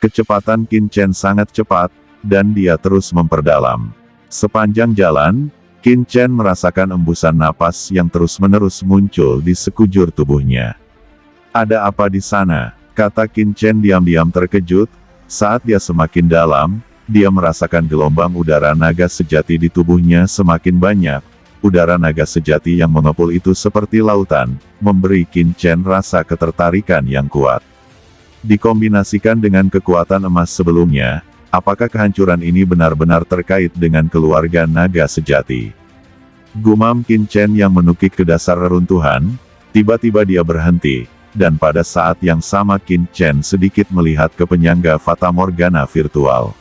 Kecepatan Qin Chen sangat cepat, dan dia terus memperdalam. Sepanjang jalan, Qin Chen merasakan embusan napas yang terus-menerus muncul di sekujur tubuhnya. "Ada apa di sana?" kata Qin Chen diam-diam terkejut. Saat dia semakin dalam, dia merasakan gelombang udara naga sejati di tubuhnya semakin banyak. Udara naga sejati yang mengepul itu seperti lautan, memberi Qin Chen rasa ketertarikan yang kuat. Dikombinasikan dengan kekuatan emas sebelumnya, apakah kehancuran ini benar-benar terkait dengan keluarga naga sejati? Gumam Qin Chen yang menukik ke dasar reruntuhan. Tiba-tiba dia berhenti, dan pada saat yang sama Qin Chen sedikit melihat ke penyangga Fatamorgana virtual.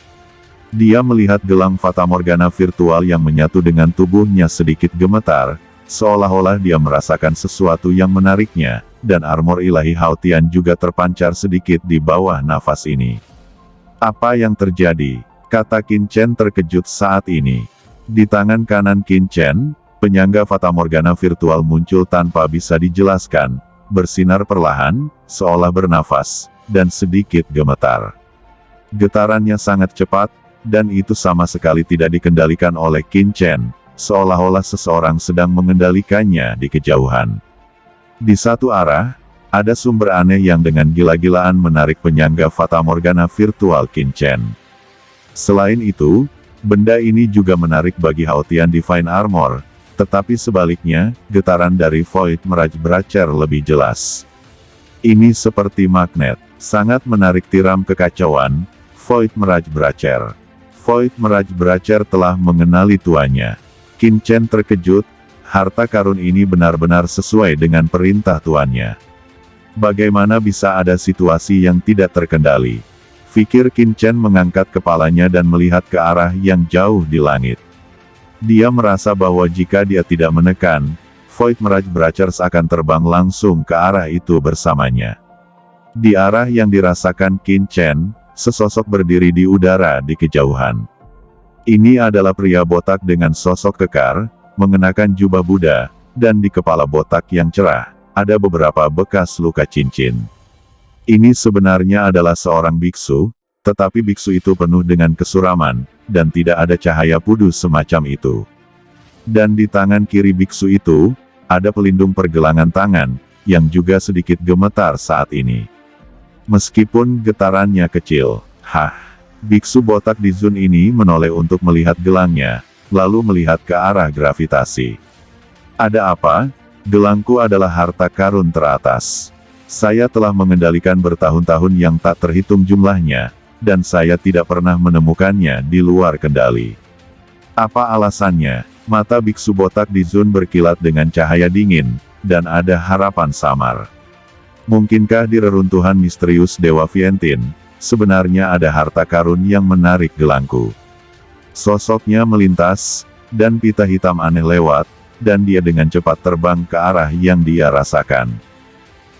Dia melihat gelang Fatamorgana virtual yang menyatu dengan tubuhnya sedikit gemetar, seolah-olah dia merasakan sesuatu yang menariknya, dan armor ilahi Haotian juga terpancar sedikit di bawah nafas ini. "Apa yang terjadi?" kata Qin Chen terkejut saat ini. Di tangan kanan Qin Chen, penyangga Fatamorgana virtual muncul tanpa bisa dijelaskan, bersinar perlahan, seolah bernafas, dan sedikit gemetar. Getarannya sangat cepat, dan itu sama sekali tidak dikendalikan oleh Qin Chen, seolah-olah seseorang sedang mengendalikannya di kejauhan. Di satu arah, ada sumber aneh yang dengan gila-gilaan menarik penyangga Fatamorgana virtual Qin Chen. Selain itu, benda ini juga menarik bagi Haotian Divine Armor, tetapi sebaliknya, getaran dari Void Mirage Breacher lebih jelas. Ini seperti magnet, sangat menarik tiram kekacauan, Void Mirage Breacher. Void Mirage Breacher telah mengenali tuannya. Qin Chen terkejut, harta karun ini benar-benar sesuai dengan perintah tuannya. Bagaimana bisa ada situasi yang tidak terkendali? Pikir Qin Chen mengangkat kepalanya dan melihat ke arah yang jauh di langit. Dia merasa bahwa jika dia tidak menekan, Void Mirage Breachers akan terbang langsung ke arah itu bersamanya. Di arah yang dirasakan Qin Chen, sesosok berdiri di udara di kejauhan. Ini adalah pria botak dengan sosok kekar, mengenakan jubah Buddha, dan di kepala botak yang cerah, ada beberapa bekas luka cincin. Ini sebenarnya adalah seorang biksu, tetapi biksu itu penuh dengan kesuraman, dan tidak ada cahaya kudus semacam itu. Dan di tangan kiri biksu itu, ada pelindung pergelangan tangan, yang juga sedikit gemetar saat ini. Meskipun getarannya kecil, biksu botak di Zun ini menoleh untuk melihat gelangnya, lalu melihat ke arah gravitasi. "Ada apa? Gelangku adalah harta karun teratas. Saya telah mengendalikan bertahun-tahun yang tak terhitung jumlahnya, dan saya tidak pernah menemukannya di luar kendali." "Apa alasannya?" Mata biksu botak di Zun berkilat dengan cahaya dingin, dan ada harapan samar. "Mungkinkah di reruntuhan misterius Dewa Vientin, sebenarnya ada harta karun yang menarik gelangku?" Sosoknya melintas, dan pita hitam aneh lewat, dan dia dengan cepat terbang ke arah yang dia rasakan.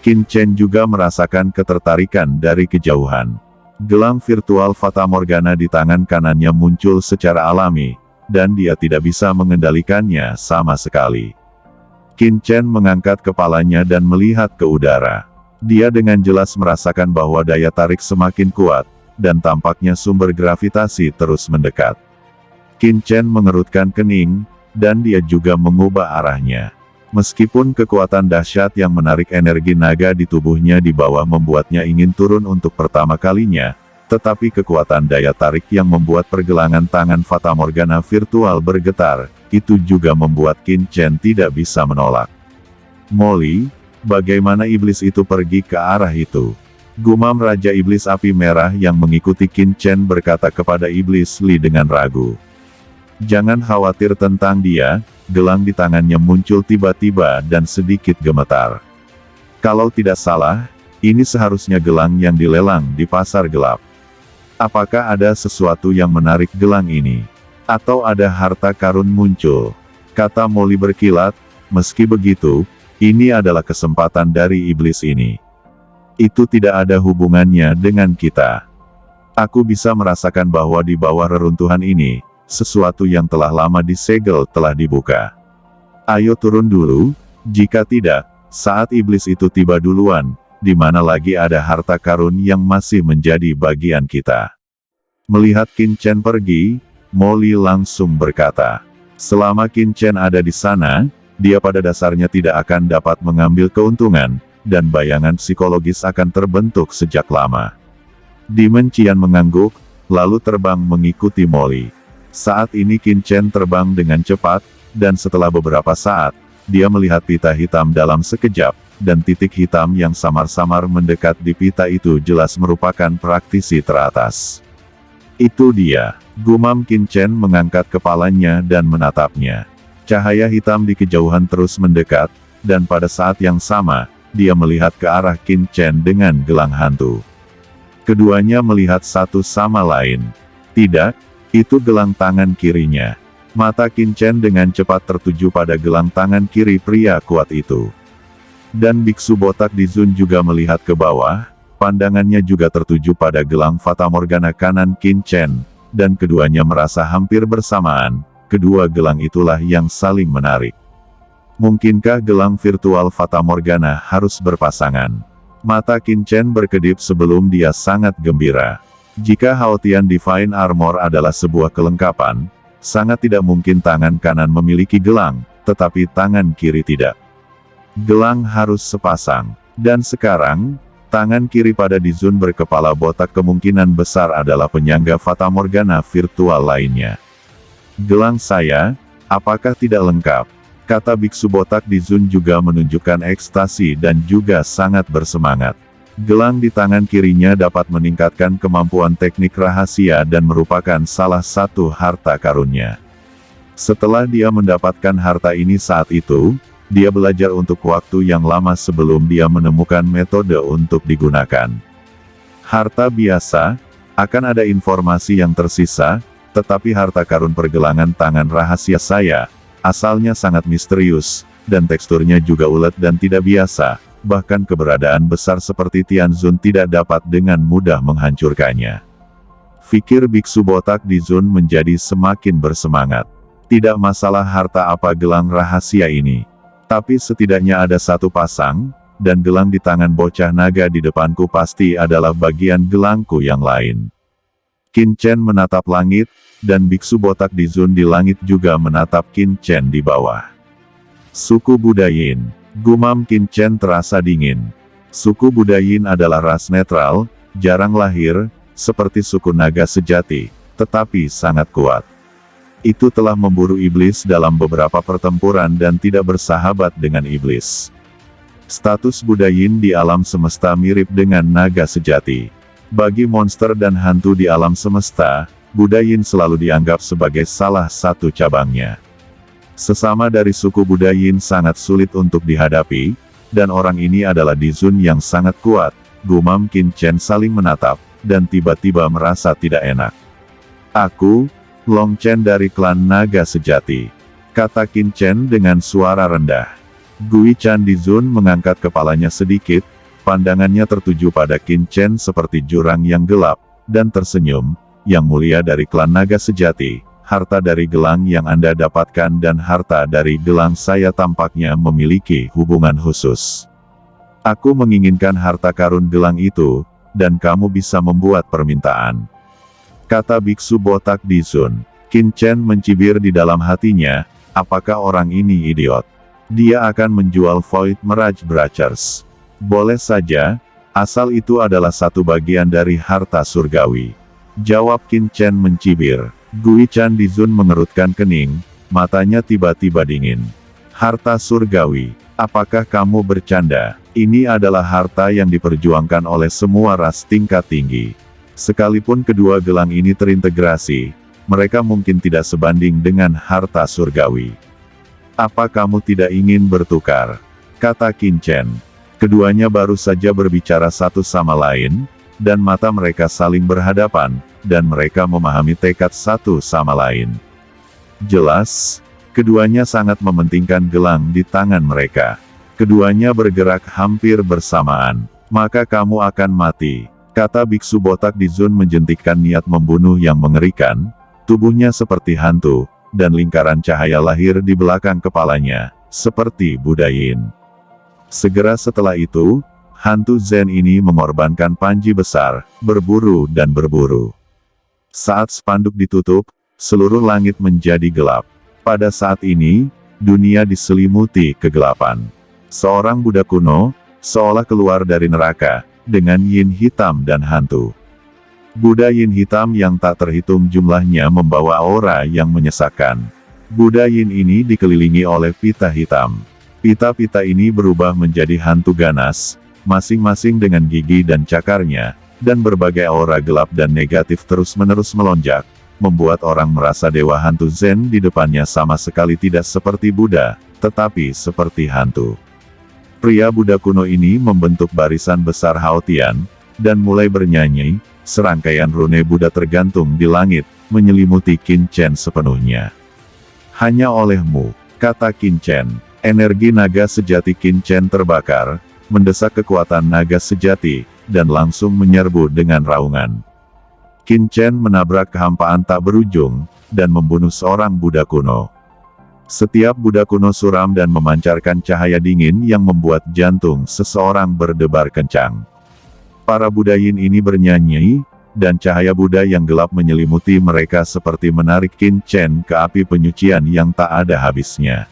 Qin Chen juga merasakan ketertarikan dari kejauhan. Gelang virtual Fatamorgana di tangan kanannya muncul secara alami, dan dia tidak bisa mengendalikannya sama sekali. Qin Chen mengangkat kepalanya dan melihat ke udara. Dia dengan jelas merasakan bahwa daya tarik semakin kuat, dan tampaknya sumber gravitasi terus mendekat. Qin Chen mengerutkan kening, dan dia juga mengubah arahnya. Meskipun kekuatan dahsyat yang menarik energi naga di tubuhnya di bawah membuatnya ingin turun untuk pertama kalinya, tetapi kekuatan daya tarik yang membuat pergelangan tangan Fatamorgana virtual bergetar, itu juga membuat Qin Chen tidak bisa menolak. "Molly, bagaimana iblis itu pergi ke arah itu?" Gumam Raja Iblis Api Merah yang mengikuti Qin Chen berkata kepada Iblis Li dengan ragu. "Jangan khawatir tentang dia." Gelang di tangannya muncul tiba-tiba dan sedikit gemetar. "Kalau tidak salah, ini seharusnya gelang yang dilelang di pasar gelap. Apakah ada sesuatu yang menarik gelang ini? Atau ada harta karun muncul?" Kata Molly berkilat. "Meski begitu, ini adalah kesempatan dari iblis ini. Itu tidak ada hubungannya dengan kita. Aku bisa merasakan bahwa di bawah reruntuhan ini, sesuatu yang telah lama disegel telah dibuka. Ayo turun dulu, jika tidak, saat iblis itu tiba duluan, di mana lagi ada harta karun yang masih menjadi bagian kita. Melihat Qin Chen pergi, Molly langsung berkata, selama Qin Chen ada di sana, dia pada dasarnya tidak akan dapat mengambil keuntungan, dan bayangan psikologis akan terbentuk sejak lama. Demon Qian mengangguk, lalu terbang mengikuti Molly. Saat ini Qin Chen terbang dengan cepat, dan setelah beberapa saat, dia melihat pita hitam dalam sekejap, dan titik hitam yang samar-samar mendekat di pita itu jelas merupakan praktisi teratas. Itu dia, gumam Qin Chen mengangkat kepalanya dan menatapnya. Cahaya hitam di kejauhan terus mendekat, dan pada saat yang sama, dia melihat ke arah Qin Chen dengan gelang hantu. Keduanya melihat satu sama lain. Tidak, itu gelang tangan kirinya. Mata Qin Chen dengan cepat tertuju pada gelang tangan kiri pria kuat itu. Dan biksu botak di Zun juga melihat ke bawah, pandangannya juga tertuju pada gelang fatamorgana kanan Qin Chen, dan keduanya merasa hampir bersamaan, kedua gelang itulah yang saling menarik. Mungkinkah gelang virtual fatamorgana harus berpasangan? Mata Qin Chen berkedip sebelum dia sangat gembira. Jika Haotian Divine Armor adalah sebuah kelengkapan, sangat tidak mungkin tangan kanan memiliki gelang, tetapi tangan kiri tidak. Gelang harus sepasang. Dan sekarang, tangan kiri pada Dizun berkepala botak kemungkinan besar adalah penyangga fatamorgana virtual lainnya. Gelang saya, apakah tidak lengkap? Kata biksu botak Dizun juga menunjukkan ekstasi dan juga sangat bersemangat. Gelang di tangan kirinya dapat meningkatkan kemampuan teknik rahasia dan merupakan salah satu harta karunnya. Setelah dia mendapatkan harta ini saat itu, dia belajar untuk waktu yang lama sebelum dia menemukan metode untuk digunakan. Harta biasa, akan ada informasi yang tersisa, tetapi harta karun pergelangan tangan rahasia saya, asalnya sangat misterius, dan teksturnya juga ulet dan tidak biasa, bahkan keberadaan besar seperti Tianzun tidak dapat dengan mudah menghancurkannya. Fikir biksu botak di Zun menjadi semakin bersemangat. Tidak masalah harta apa gelang rahasia ini. Tapi setidaknya ada satu pasang, dan gelang di tangan bocah naga di depanku pasti adalah bagian gelangku yang lain. Qin Chen menatap langit, dan biksu botak di Zun di langit juga menatap Qin Chen di bawah. Suku Budayin, gumam Qin Chen terasa dingin. Suku Budayin adalah ras netral, jarang lahir, seperti suku naga sejati, tetapi sangat kuat. Itu telah memburu iblis dalam beberapa pertempuran dan tidak bersahabat dengan iblis. Status Budayin di alam semesta mirip dengan naga sejati. Bagi monster dan hantu di alam semesta, Budayin selalu dianggap sebagai salah satu cabangnya. Sesama dari suku Budayin sangat sulit untuk dihadapi, dan orang ini adalah Dizun yang sangat kuat, gumam Qin Chen saling menatap, dan tiba-tiba merasa tidak enak. Aku, Long Chen dari klan naga sejati, kata Qin Chen dengan suara rendah. Gui Chan Dizun mengangkat kepalanya sedikit, pandangannya tertuju pada Qin Chen seperti jurang yang gelap, dan tersenyum, yang mulia dari klan naga sejati, harta dari gelang yang Anda dapatkan dan harta dari gelang saya tampaknya memiliki hubungan khusus. Aku menginginkan harta karun gelang itu, dan kamu bisa membuat permintaan. Kata biksu botak di Zun. Qin Chen mencibir di dalam hatinya, apakah orang ini idiot? Dia akan menjual Void Mirage Brachers. Boleh saja, asal itu adalah satu bagian dari harta surgawi. Jawab Qin Chen mencibir. Gui Chan di Zun mengerutkan kening, matanya tiba-tiba dingin. Harta surgawi, apakah kamu bercanda? Ini adalah harta yang diperjuangkan oleh semua ras tingkat tinggi. Sekalipun kedua gelang ini terintegrasi, mereka mungkin tidak sebanding dengan harta surgawi. Apa kamu tidak ingin bertukar? Kata Qin Chen. Keduanya baru saja berbicara satu sama lain, dan mata mereka saling berhadapan, dan mereka memahami tekad satu sama lain. Jelas, keduanya sangat mementingkan gelang di tangan mereka. Keduanya bergerak hampir bersamaan. Maka kamu akan mati. Kata biksu botak di Zun menjentikkan niat membunuh yang mengerikan, tubuhnya seperti hantu, dan lingkaran cahaya lahir di belakang kepalanya, seperti Budayin. Segera setelah itu, hantu Zen ini mengorbankan panji besar, berburu dan berburu. Saat spanduk ditutup, seluruh langit menjadi gelap. Pada saat ini, dunia diselimuti kegelapan. Seorang Buddha kuno, seolah keluar dari neraka, dengan yin hitam dan hantu. Buddha yin hitam yang tak terhitung jumlahnya membawa aura yang menyesakkan. Buddha yin ini dikelilingi oleh pita hitam. Pita-pita ini berubah menjadi hantu ganas, masing-masing dengan gigi dan cakarnya, dan berbagai aura gelap dan negatif terus-menerus melonjak, membuat orang merasa dewa hantu Zen di depannya sama sekali tidak seperti Buddha, tetapi seperti hantu. Pria Buddha kuno ini membentuk barisan besar Haotian, dan mulai bernyanyi, serangkaian rune Buddha tergantung di langit, menyelimuti Qin Chen sepenuhnya. Hanya olehmu, kata Qin Chen. Energi naga sejati Qin Chen terbakar, mendesak kekuatan naga sejati, dan langsung menyerbu dengan raungan. Qin Chen menabrak kehampaan tak berujung, dan membunuh seorang Buddha kuno. Setiap Buddha kuno suram dan memancarkan cahaya dingin yang membuat jantung seseorang berdebar kencang. Para Buddha yin ini bernyanyi, dan cahaya Buddha yang gelap menyelimuti mereka seperti menarik Qin Chen ke api penyucian yang tak ada habisnya.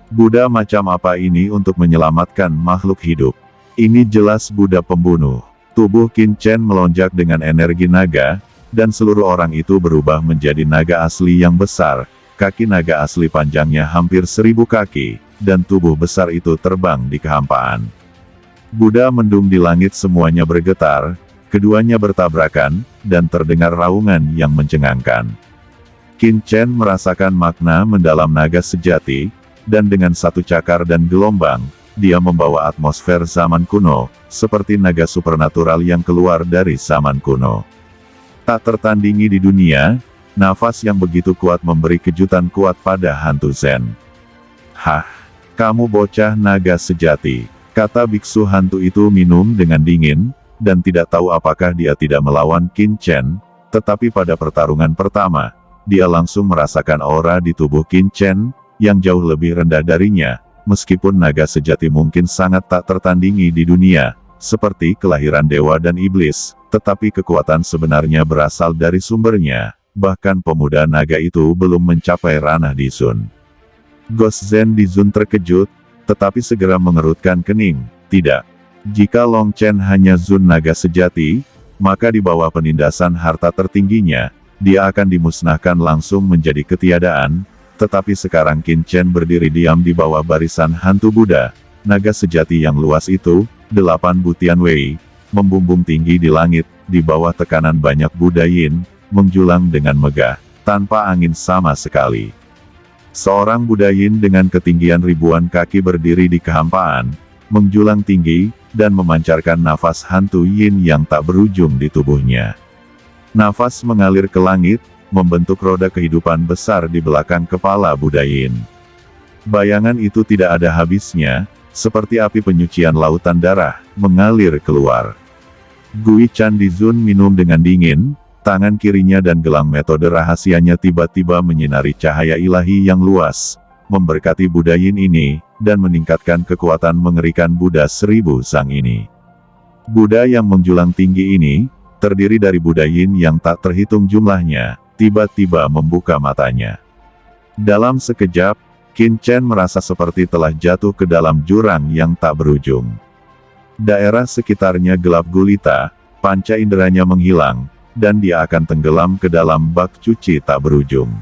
Buddha macam apa ini untuk menyelamatkan makhluk hidup? Ini jelas Buddha pembunuh. Tubuh Qin Chen melonjak dengan energi naga, dan seluruh orang itu berubah menjadi naga asli yang besar. Kaki naga asli panjangnya hampir 1000 kaki, dan tubuh besar itu terbang di kehampaan. Buddha mendung di langit, semuanya bergetar, keduanya bertabrakan, dan terdengar raungan yang mencengangkan. Qin Chen merasakan makna mendalam naga sejati, dan dengan satu cakar dan gelombang, dia membawa atmosfer zaman kuno, seperti naga supernatural yang keluar dari zaman kuno. Tak tertandingi di dunia, nafas yang begitu kuat memberi kejutan kuat pada hantu Zen. Hah, kamu bocah naga sejati, kata biksu hantu itu minum dengan dingin, dan tidak tahu apakah dia tidak melawan Qin Chen, tetapi pada pertarungan pertama, dia langsung merasakan aura di tubuh Qin Chen, yang jauh lebih rendah darinya, meskipun naga sejati mungkin sangat tak tertandingi di dunia, seperti kelahiran dewa dan iblis, tetapi kekuatan sebenarnya berasal dari sumbernya, bahkan pemuda naga itu belum mencapai ranah di Zun. Ghost Zen di Zun terkejut, tetapi segera mengerutkan kening, tidak. Jika Long Chen hanya Zun naga sejati, maka di bawah penindasan harta tertingginya, dia akan dimusnahkan langsung menjadi ketiadaan, tetapi sekarang Qin Chen berdiri diam di bawah barisan hantu Buddha, naga sejati yang luas itu, 8 butian Wei, membumbung tinggi di langit, di bawah tekanan banyak Buddha Yin, menjulang dengan megah, tanpa angin sama sekali. Seorang Buddha Yin dengan ketinggian ribuan kaki berdiri di kehampaan, menjulang tinggi, dan memancarkan nafas hantu Yin yang tak berujung di tubuhnya. Nafas mengalir ke langit, membentuk roda kehidupan besar di belakang kepala Buddha Yin. Bayangan itu tidak ada habisnya, seperti api penyucian lautan darah, mengalir keluar. Gui Chan di Zun minum dengan dingin, tangan kirinya dan gelang metode rahasianya tiba-tiba menyinari cahaya ilahi yang luas, memberkati Buddha Yin ini, dan meningkatkan kekuatan mengerikan Buddha 1000 sang ini. Buddha yang menjulang tinggi ini, terdiri dari Buddha Yin yang tak terhitung jumlahnya, tiba-tiba membuka matanya. Dalam sekejap, Qin Chen merasa seperti telah jatuh ke dalam jurang yang tak berujung. Daerah sekitarnya gelap gulita, panca inderanya menghilang, dan dia akan tenggelam ke dalam bak cuci tak berujung.